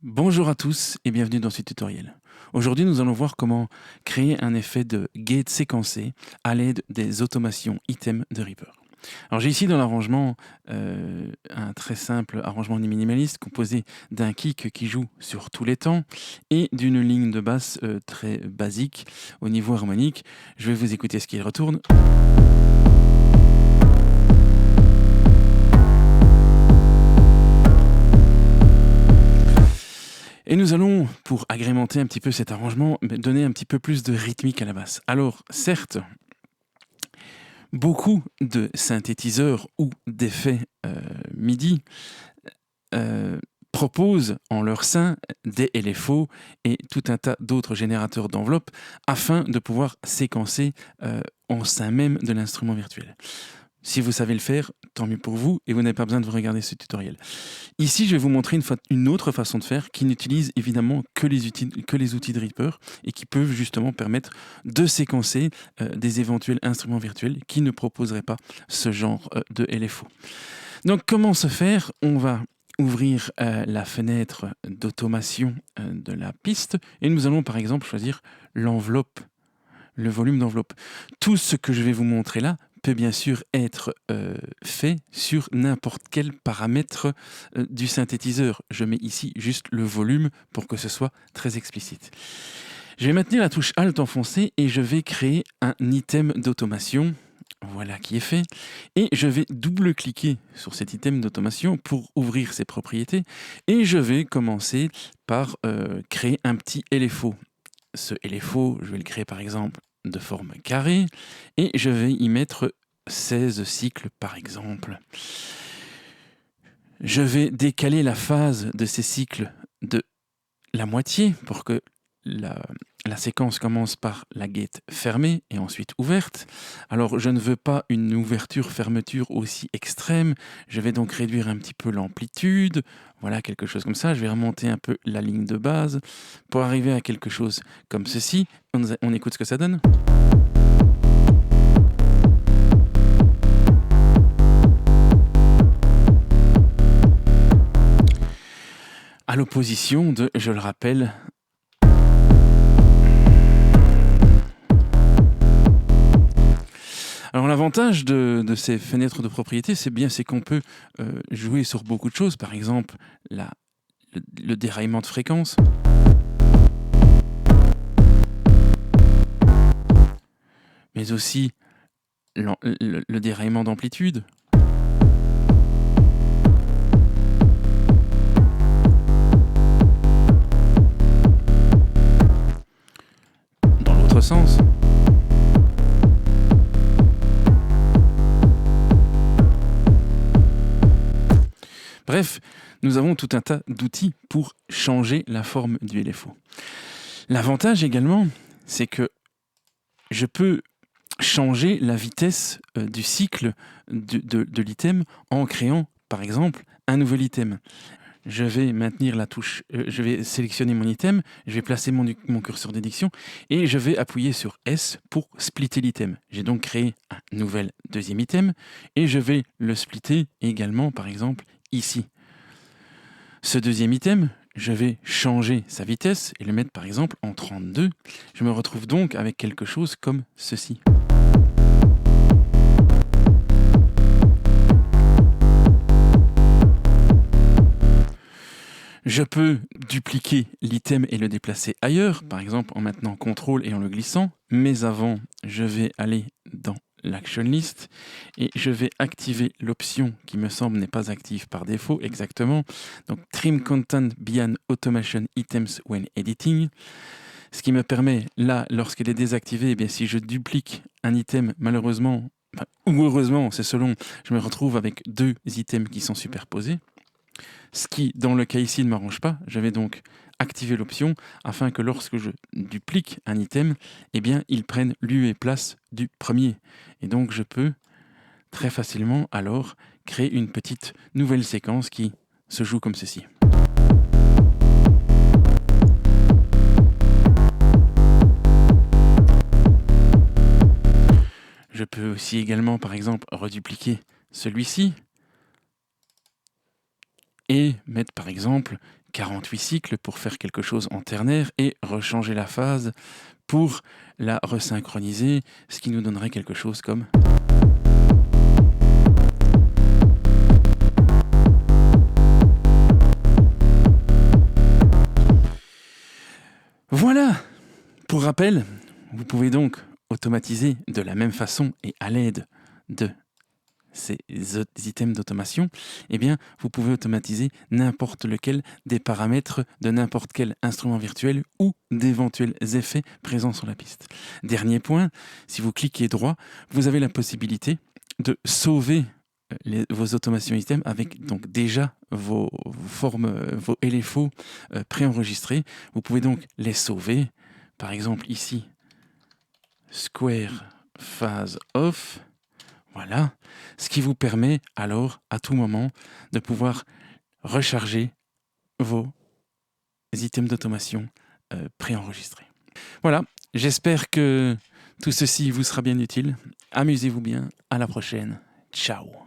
Bonjour à tous et bienvenue dans ce tutoriel. Aujourd'hui, nous allons voir comment créer un effet de gate séquencé à l'aide des automations items de Reaper. Alors j'ai ici dans l'arrangement un très simple arrangement minimaliste composé d'un kick qui joue sur tous les temps et d'une ligne de basse très basique au niveau harmonique. Je vais vous écouter ce qu'il retourne. Et nous allons, pour agrémenter un petit peu cet arrangement, donner un petit peu plus de rythmique à la basse. Alors, certes, beaucoup de synthétiseurs ou d'effets MIDI proposent en leur sein des LFO et tout un tas d'autres générateurs d'enveloppes afin de pouvoir séquencer en sein même de l'instrument virtuel. Si vous savez le faire, tant mieux pour vous et vous n'avez pas besoin de vous regarder ce tutoriel. Ici, je vais vous montrer une autre façon de faire qui n'utilise évidemment que les outils de Reaper et qui peuvent justement permettre de séquencer des éventuels instruments virtuels qui ne proposeraient pas ce genre de LFO. Donc, comment se faire? On va ouvrir la fenêtre d'automation de la piste et nous allons par exemple choisir l'enveloppe, le volume d'enveloppe. Tout ce que je vais vous montrer là peut bien sûr être fait sur n'importe quel paramètre du synthétiseur. Je mets ici juste le volume pour que ce soit très explicite. Je vais maintenir la touche Alt enfoncée et je vais créer un item d'automation. Voilà qui est fait. Et je vais double-cliquer sur cet item d'automation pour ouvrir ses propriétés. Et je vais commencer par créer un petit LFO. Ce LFO, je vais le créer par exemple de forme carrée et je vais y mettre 16 cycles par exemple. Je vais décaler la phase de ces cycles de la moitié pour que la séquence commence par la gate fermée et ensuite ouverte. Alors je ne veux pas une ouverture-fermeture aussi extrême, je vais donc réduire un petit peu l'amplitude, voilà quelque chose comme ça, je vais remonter un peu la ligne de base pour arriver à quelque chose comme ceci. On écoute ce que ça donne. À l'opposition de, je le rappelle, alors l'avantage de ces fenêtres de propriété, c'est qu'on peut jouer sur beaucoup de choses, par exemple le déraillement de fréquence. Mais aussi le déraillement d'amplitude. Dans l'autre sens. Bref, nous avons tout un tas d'outils pour changer la forme du LFO. L'avantage également, c'est que je peux changer la vitesse du cycle de l'item en créant, par exemple, un nouvel item. Je vais maintenir la touche, je vais sélectionner mon item, je vais placer mon curseur d'édition et je vais appuyer sur S pour splitter l'item. J'ai donc créé un nouvel deuxième item et je vais le splitter également, par exemple, ici. Ce deuxième item, je vais changer sa vitesse et le mettre par exemple en 32. Je me retrouve donc avec quelque chose comme ceci. Je peux dupliquer l'item et le déplacer ailleurs, par exemple en maintenant CTRL et en le glissant. Mais avant, je vais aller dans l'Action List et je vais activer l'option qui me semble n'est pas active par défaut, exactement. Donc Trim Content Beyond Automation Items when Editing. Ce qui me permet, là, lorsqu'elle est désactivée, eh bien, si je duplique un item, malheureusement, ou heureusement, c'est selon, je me retrouve avec deux items qui sont superposés. Ce qui, dans le cas ici, ne m'arrange pas. Je vais donc activer l'option afin que lorsque je duplique un item, eh bien, il prenne lieu et place du premier. Et donc, je peux très facilement alors créer une petite nouvelle séquence qui se joue comme ceci. Je peux aussi également, par exemple, redupliquer celui-ci et mettre, par exemple, 48 cycles pour faire quelque chose en ternaire et rechanger la phase pour la resynchroniser, ce qui nous donnerait quelque chose comme... Voilà! Pour rappel, vous pouvez donc automatiser de la même façon et à l'aide de ces items d'automation, eh bien, vous pouvez automatiser n'importe lequel des paramètres de n'importe quel instrument virtuel ou d'éventuels effets présents sur la piste. Dernier point, si vous cliquez droit, vous avez la possibilité de sauver vos automations items avec donc déjà vos formes, vos LFO préenregistrés. Vous pouvez donc les sauver. Par exemple ici, Square Phase Off. Voilà, ce qui vous permet alors à tout moment de pouvoir recharger vos items d'automation préenregistrés. Voilà, j'espère que tout ceci vous sera bien utile. Amusez-vous bien, à la prochaine. Ciao.